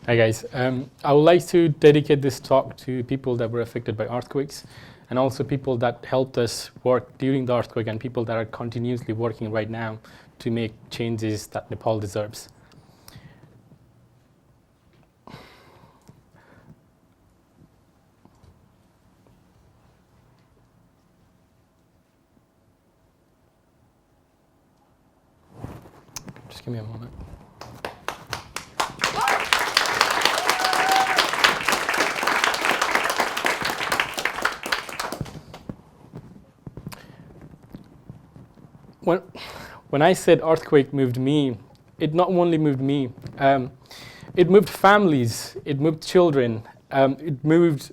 Hi guys, I would like to dedicate this talk to people that were affected by earthquakes and also people that helped us work during the earthquake and people that are continuously working right now to make changes that Nepal deserves. Just give me a moment. When I said earthquake moved me, it not only moved me, it moved families, it moved children, it moved,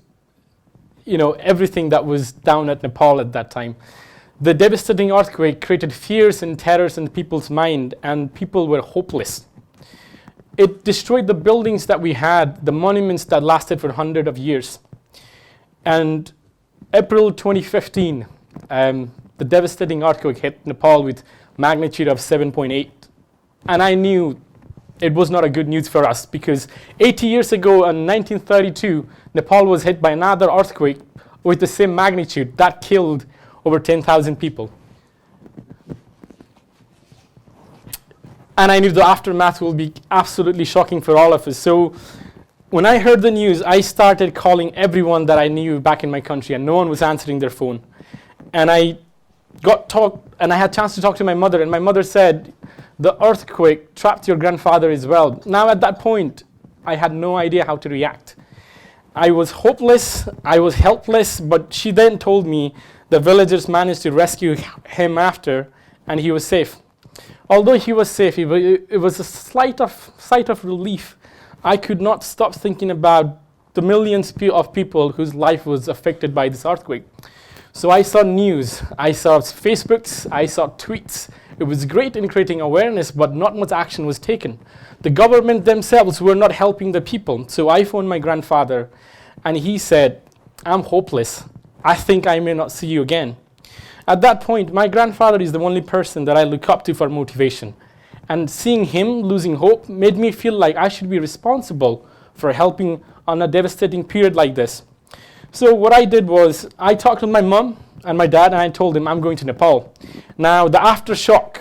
everything that was down at Nepal at that time. The devastating earthquake created fears and terrors in people's mind, and people were hopeless. It destroyed the buildings that we had, the monuments that lasted for hundreds of years. And April 2015, the devastating earthquake hit Nepal with magnitude of 7.8. And I knew it was not a good news for us because 80 years ago in 1932, Nepal was hit by another earthquake with the same magnitude that killed over 10,000 people. And I knew the aftermath will be absolutely shocking for all of us. So when I heard the news, I started calling everyone that I knew back in my country, and no one was answering their phone. And I had a chance to talk to my mother, and my mother said, the earthquake trapped your grandfather as well. Now at that point, I had no idea how to react. I was hopeless, I was helpless, but she then told me the villagers managed to rescue him after, and he was safe. Although he was safe, it was a sight of relief. I could not stop thinking about the millions of people whose life was affected by this earthquake. So I saw news, I saw Facebooks, I saw tweets. It was great in creating awareness, but not much action was taken. The government themselves were not helping the people. So I phoned my grandfather, and he said, I'm hopeless. I think I may not see you again. At that point, my grandfather is the only person that I look up to for motivation. And seeing him losing hope made me feel like I should be responsible for helping on a devastating period like this. So what I did was I talked with my mom and my dad, and I told them I'm going to Nepal. Now the aftershock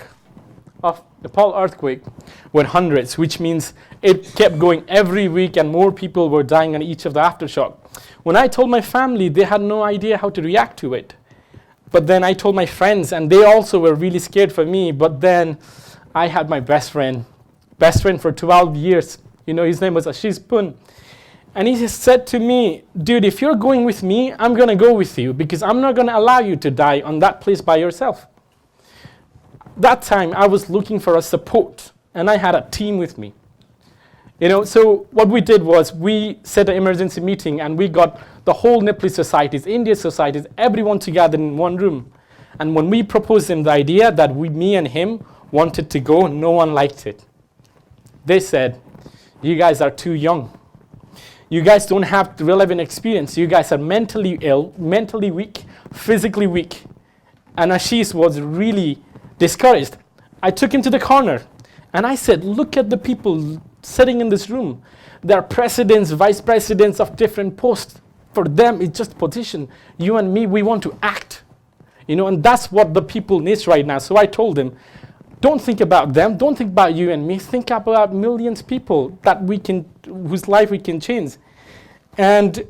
of Nepal earthquake were hundreds, which means it kept going every week and more people were dying on each of the aftershock. When I told my family, they had no idea how to react to it. But then I told my friends, and they also were really scared for me. But then I had my best friend for 12 years. His name was Ashish Pun. And he said to me, dude, if you're going with me, I'm going to go with you because I'm not going to allow you to die on that place by yourself. That time, I was looking for a support, and I had a team with me. So what we did was we set an emergency meeting, and we got the whole Nepalese societies, Indian societies, everyone together in one room. And when we proposed him the idea that me and him wanted to go, no one liked it. They said, you guys are too young. You guys don't have the relevant experience. You guys are mentally ill, mentally weak, physically weak. And Ashish was really discouraged. I took him to the corner and I said, look at the people sitting in this room. They are presidents, vice presidents of different posts. For them, it's just position. You and me, we want to act. And that's what the people need right now. So I told them, don't think about them. Don't think about you and me. Think about millions of people whose life we can change. And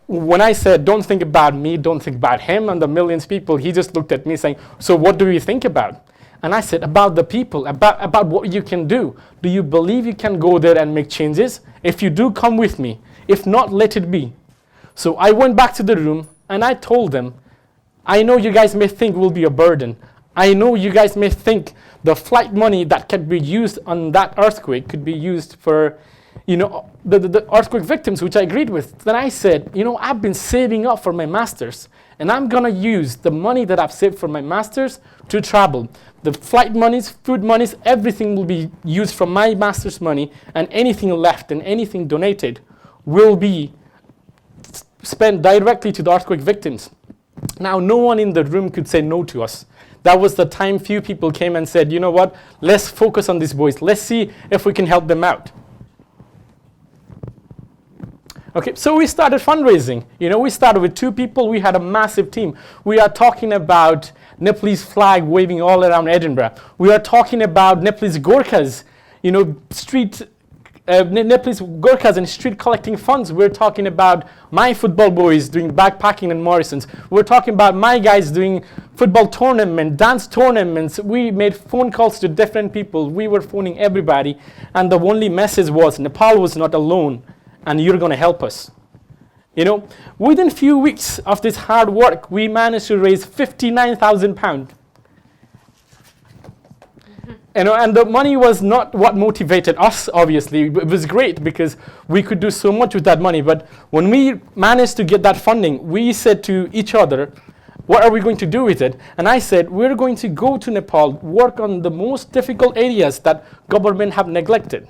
when I said, don't think about me, don't think about him and the millions of people, he just looked at me saying, so what do you think about? And I said, about the people, about what you can do. Do you believe you can go there and make changes? If you do, come with me. If not, let it be. So I went back to the room and I told them, I know you guys may think will be a burden. I know you guys may think the flight money that can be used on that earthquake could be used for, the earthquake victims, which I agreed with. Then I said, I've been saving up for my master's, and I'm going to use the money that I've saved for my master's to travel. The flight monies, food monies, everything will be used from my master's money, and anything left and anything donated will be spent directly to the earthquake victims. Now, no one in the room could say no to us. That was the time few people came and said, you know what, let's focus on these boys. Let's see if we can help them out. Okay, so we started fundraising. We started with 2 people. We had a massive team. We are talking about Nepalese flag waving all around Edinburgh. We are talking about Nepalese Gurkhas, Nepalese Gurkhas and street collecting funds. We're talking about my football boys doing backpacking in Morrison's. We're talking about my guys doing football tournament, dance tournaments. We made phone calls to different people. We were phoning everybody. And the only message was Nepal was not alone and you're going to help us. Within a few weeks of this hard work, we managed to raise £59,000. And the money was not what motivated us, obviously. It was great because we could do so much with that money. But when we managed to get that funding, we said to each other, what are we going to do with it? And I said, we're going to go to Nepal, work on the most difficult areas that government have neglected.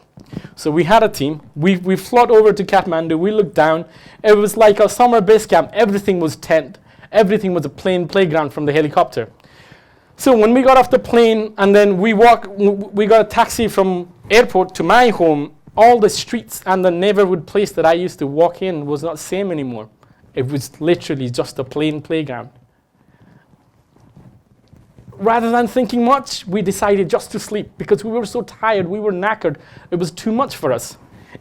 So we had a team. We flew over to Kathmandu. We looked down. It was like a summer base camp. Everything was tent. Everything was a plain playground from the helicopter. So when we got off the plane and then we got a taxi from airport to my home, all the streets and the neighborhood place that I used to walk in was not the same anymore. It was literally just a plain playground. Rather than thinking much, we decided just to sleep because we were so tired, we were knackered. It was too much for us.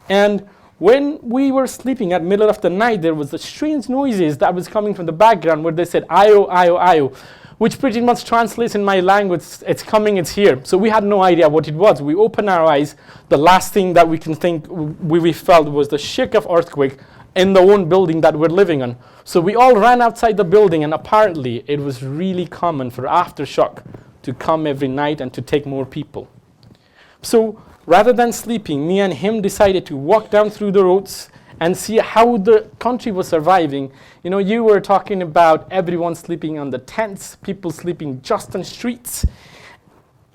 And when we were sleeping at middle of the night, there was the strange noises that was coming from the background where they said, "Ayo, ayo, ayo," which pretty much translates in my language, it's coming, it's here. So we had no idea what it was. We opened our eyes. The last thing that we can think we felt was the shake of earthquake in the own building that we're living on. So we all ran outside the building, and apparently it was really common for aftershock to come every night and to take more people. So rather than sleeping, me and him decided to walk down through the roads and see how the country was surviving. You were talking about everyone sleeping on the tents, people sleeping just on streets,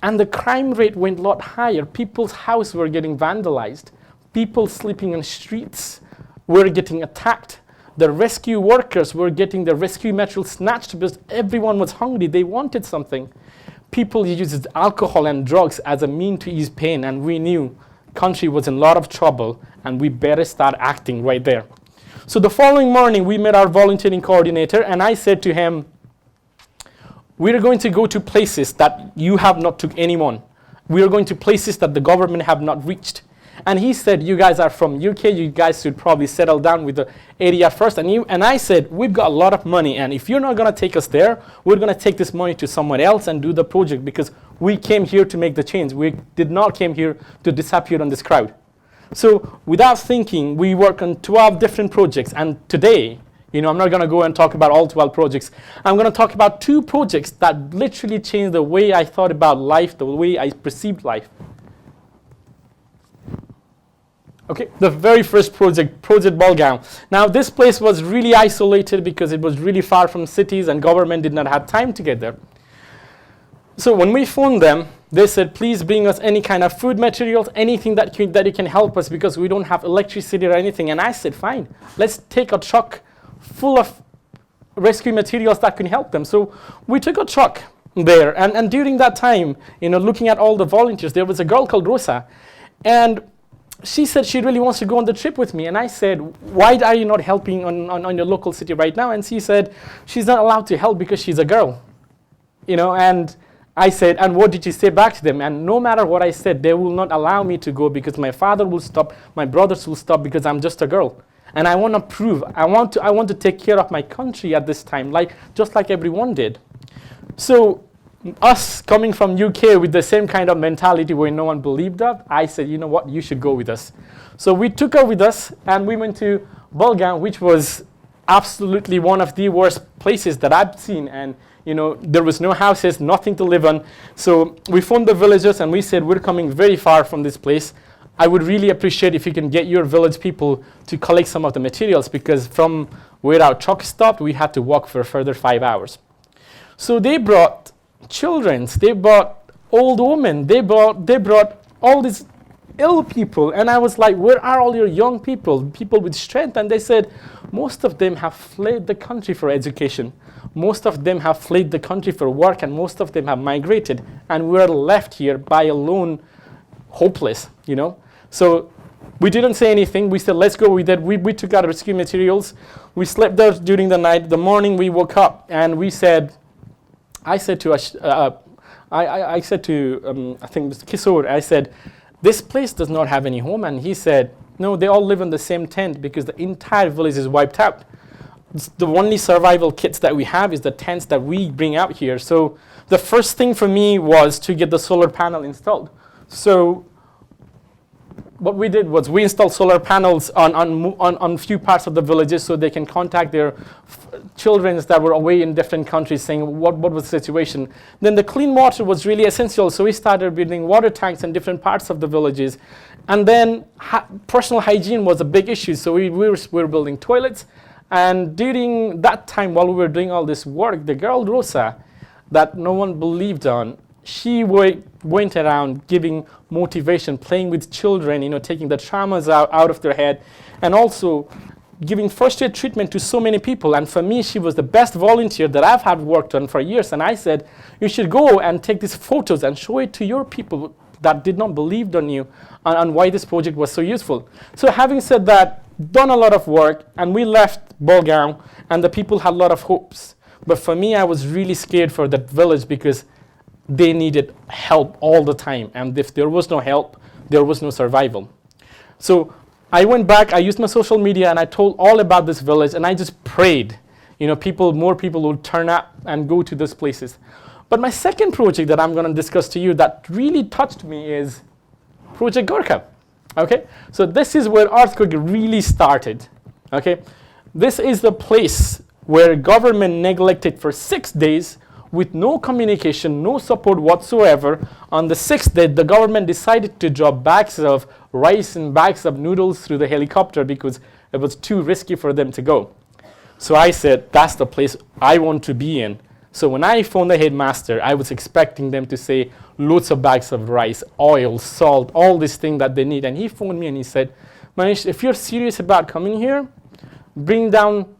and the crime rate went a lot higher. People's houses were getting vandalized. People sleeping on streets were getting attacked. The rescue workers were getting the rescue material snatched because everyone was hungry. They wanted something. People used alcohol and drugs as a mean to ease pain, and we knew country was in a lot of trouble and we better start acting right there. So the following morning, we met our volunteering coordinator, and I said to him, we're going to go to places that you have not took anyone. We are going to places that the government have not reached. And he said, you guys are from UK, you guys should probably settle down with the area first. And I said, we've got a lot of money, and if you're not going to take us there, we're going to take this money to somewhere else and do the project, because we came here to make the change. We did not came here to disappear on this crowd. So without thinking, we work on 12 different projects. And today, I'm not going to go and talk about all 12 projects. I'm going to talk about 2 projects that literally changed the way I thought about life, the way I perceived life. Okay, the very first project Balgaun. Now, this place was really isolated because it was really far from cities and government did not have time to get there. So when we phoned them, they said, please bring us any kind of food materials, anything that you can help us, because we don't have electricity or anything. And I said, fine, let's take a truck full of rescue materials that can help them. So we took a truck there. And during that time, looking at all the volunteers, there was a girl called Rosa. And she said she really wants to go on the trip with me. And I said, why are you not helping on your local city right now? And she said, she's not allowed to help because she's a girl. And I said, and what did you say back to them? And no matter what I said, they will not allow me to go because my father will stop, my brothers will stop because I'm just a girl. And I want to prove, I want to take care of my country at this time, just like everyone did. So us coming from UK with the same kind of mentality where no one believed us, I said, you know what, you should go with us. So we took her with us and we went to Balgaun, which was absolutely one of the worst places that I've seen. And there was no houses, nothing to live on. So we phoned the villagers and we said, we're coming very far from this place. I would really appreciate if you can get your village people to collect some of the materials, because from where our truck stopped, we had to walk for a further 5 hours. So they brought children, they brought old women, they brought all these ill people. And I was like, where are all your young people with strength? And they said, most of them have fled the country for education. Most of them have fled the country for work, and most of them have migrated. And we're left here by alone, hopeless, So We didn't say anything. We said, let's go. We took out rescue materials. We slept there during the night. The morning we woke up and I said to I think Mr. Kishore, I said, this place does not have any home. And he said, no, they all live in the same tent because the entire village is wiped out. The only survival kits that we have is the tents that we bring out here. So the first thing for me was to get the solar panel installed. So what we did was we installed solar panels on few parts of the villages so they can contact their children that were away in different countries saying what was the situation. Then the clean water was really essential, so we started building water tanks in different parts of the villages. And then personal hygiene was a big issue, so we were building toilets. And during that time, while we were doing all this work, the girl Rosa, that no one believed on, she went around giving motivation, playing with children, taking the traumas out of their head, and also giving first aid treatment to so many people. And for me, she was the best volunteer that I've had worked on for years. And I said, you should go and take these photos and show it to your people that did not believe on you and why this project was so useful. So having said that, done a lot of work, and we left Balgaun, and the people had a lot of hopes. But for me, I was really scared for that village because they needed help all the time. And if there was no help, there was no survival. So I went back, I used my social media, and I told all about this village, and I just prayed, more people would turn up and go to these places. But my second project that I'm going to discuss to you that really touched me is Project Gurkha. Okay, so this is where earthquake really started. Okay, this is the place where government neglected for 6 days with no communication, no support whatsoever. On the 6th day, the government decided to drop bags of rice and bags of noodles through the helicopter because it was too risky for them to go. So I said, that's the place I want to be in. So when I phoned the headmaster, I was expecting them to say loads of bags of rice, oil, salt, all these things that they need. And he phoned me and he said, Manish, if you're serious about coming here, bring down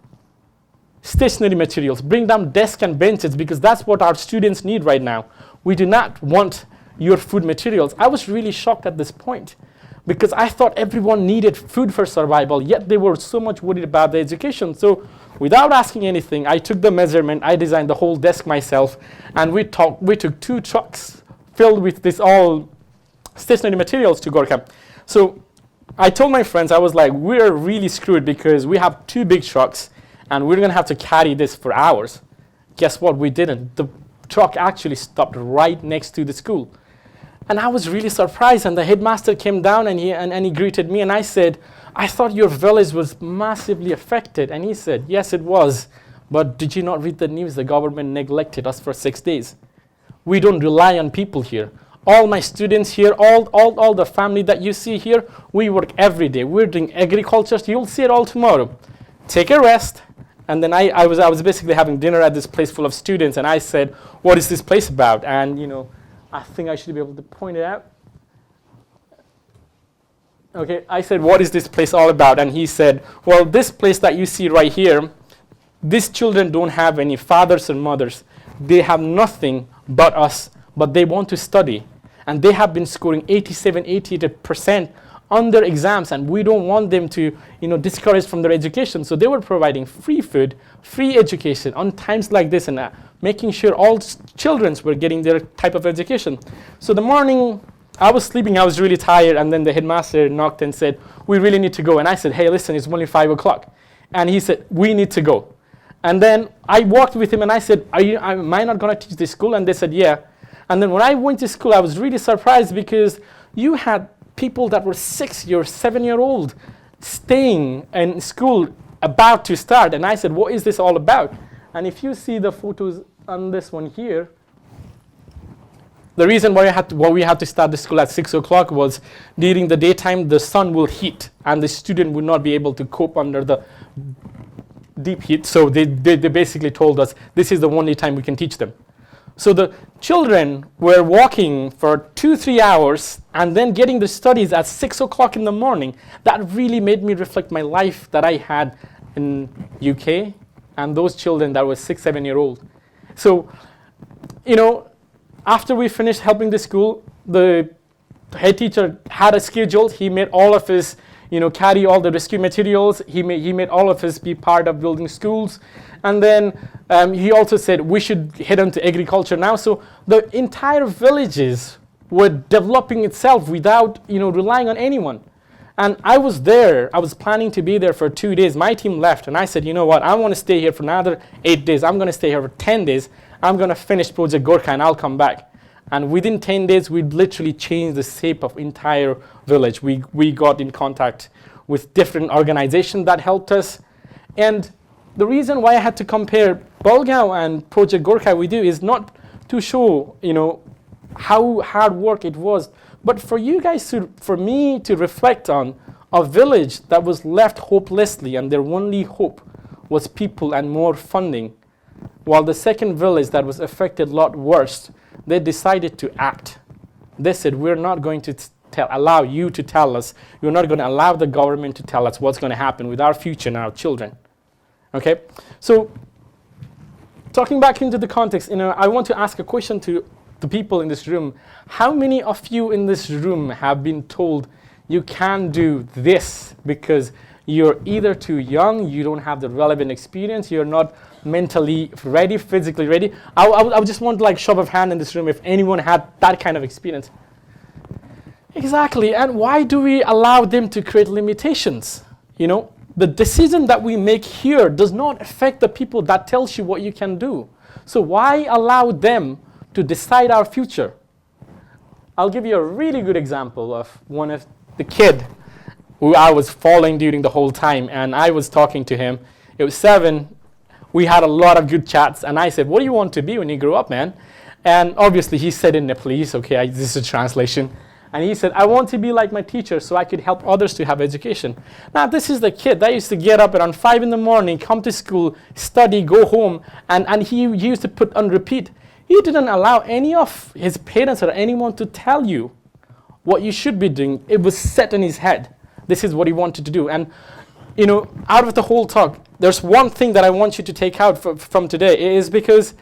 stationary materials, bring down desks and benches, because that's what our students need right now. We do not want your food materials. I was really shocked at this point because I thought everyone needed food for survival, yet they were so much worried about the education. So without asking anything, I took the measurement, I designed the whole desk myself, and we took 2 trucks filled with this all stationary materials to Gurkha. So I told my friends, I was like, we're really screwed because we have 2 big trucks and we're going to have to carry this for hours. Guess what? We didn't. The truck actually stopped right next to the school. And I was really surprised, and the headmaster came down and he greeted me, and I said, I thought your village was massively affected. And he said, yes, it was. But did you not read the news? The government neglected us for 6 days. We don't rely on people here. All my students here, all the family that you see here, we work every day. We're doing agriculture. So you'll see it all tomorrow. Take a rest. And then I was basically having dinner at this place full of students, and I said, what is this place about? And I think I should be able to point it out. Okay, I said, what is this place all about? And he said, well, this place that you see right here, these children don't have any fathers or mothers. They have nothing but us, but they want to study. And they have been scoring 87, 88% on their exams, and we don't want them to, discouraged from their education. So they were providing free food, free education on times like this, and making sure all children were getting their type of education. So the morning, I was sleeping, I was really tired, and then the headmaster knocked and said, we really need to go. And I said, hey, listen, it's only 5 o'clock. And he said, we need to go. And then I walked with him and I said, am I not going to teach this school? And they said, yeah. And then when I went to school, I was really surprised because you had people that were 6-year, 7-year-old staying in school about to start. And I said, what is this all about? And if you see the photos on this one here, the reason why we had to start the school at 6 o'clock was during the daytime, the sun will heat and the student would not be able to cope under the deep heat. So they basically told us this is the only time we can teach them. So the children were walking for 2-3 hours and then getting the studies at 6 o'clock in the morning. That really made me reflect my life that I had in UK and those children that were 6-7-year-old. So, after we finished helping the school, the The head teacher had a schedule. He made all of his, carry all the rescue materials. He made all of his be part of building schools. And then he also said we should head into agriculture now. So the entire villages were developing itself without, relying on anyone. And I was there. I was planning to be there for 2 days. My team left, and I said, you know what? I want to stay here for another 8 days. I'm going to stay here for 10 days. I'm going to finish Project Gurkha, and I'll come back. And within 10 days, we literally changed the shape of entire village. We got in contact with different organizations that helped us. And the reason why I had to compare Balgaun and Project Gurkha with you is not to show, how hard work it was, but for you guys for me to reflect on a village that was left hopelessly and their only hope was people and more funding, while the second village that was affected a lot worse, they decided to act. They said, we're not going to allow you to tell us, we're not going to allow the government to tell us what's going to happen with our future and our children. Okay, so talking back into the context, I want to ask a question to the people in this room. How many of you in this room have been told you can't do this because you're either too young, you don't have the relevant experience, you're not mentally ready, physically ready? I just want like show of hand in this room if anyone had that kind of experience. Exactly, and why do we allow them to create limitations? The decision that we make here does not affect the people that tells you what you can do. So why allow them to decide our future? I'll give you a really good example of one of the kid who I was following during the whole time, and I was talking to him. It was 7. We had a lot of good chats, and I said, what do you want to be when you grow up, man? And obviously he said in Nepalese, okay, this is a translation. And he said, I want to be like my teacher so I could help others to have education. Now, this is the kid that used to get up around 5 in the morning, come to school, study, go home, and he used to put on repeat. He didn't allow any of his parents or anyone to tell you what you should be doing. It was set in his head. This is what he wanted to do. And, out of the whole talk, there's one thing that I want you to take out from today. It is because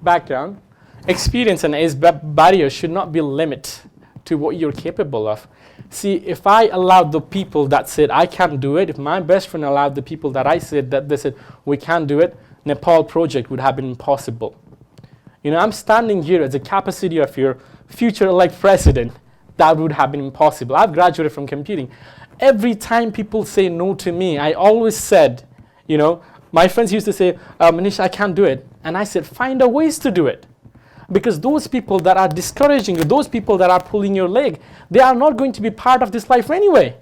background, experience and age barriers should not be a limit to what you're capable of. See, if I allowed the people that said, I can't do it, if my best friend allowed the people that I said, that they said, we can't do it, Nepal project would have been impossible. I'm standing here as a capacity of your future elect president. That would have been impossible. I've graduated from computing. Every time people say no to me, I always said, my friends used to say, Manish, I can't do it. And I said, find a ways to do it. Because those people that are discouraging you, those people that are pulling your leg, they are not going to be part of this life anyway.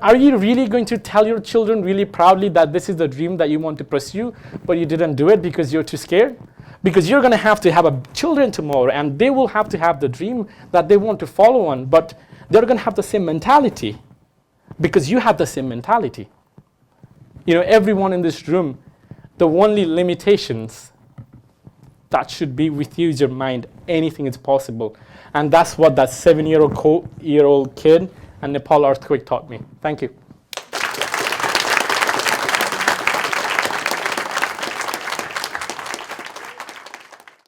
Are you really going to tell your children really proudly that this is the dream that you want to pursue, but you didn't do it because you're too scared? Because you're going to have children tomorrow, and they will have to have the dream that they want to follow on, but they're going to have the same mentality because you have the same mentality. Everyone in this room, the only limitations that should be with you is your mind. Anything is possible. And that's what that 7-year-old kid and Nepal earthquake taught me. Thank you.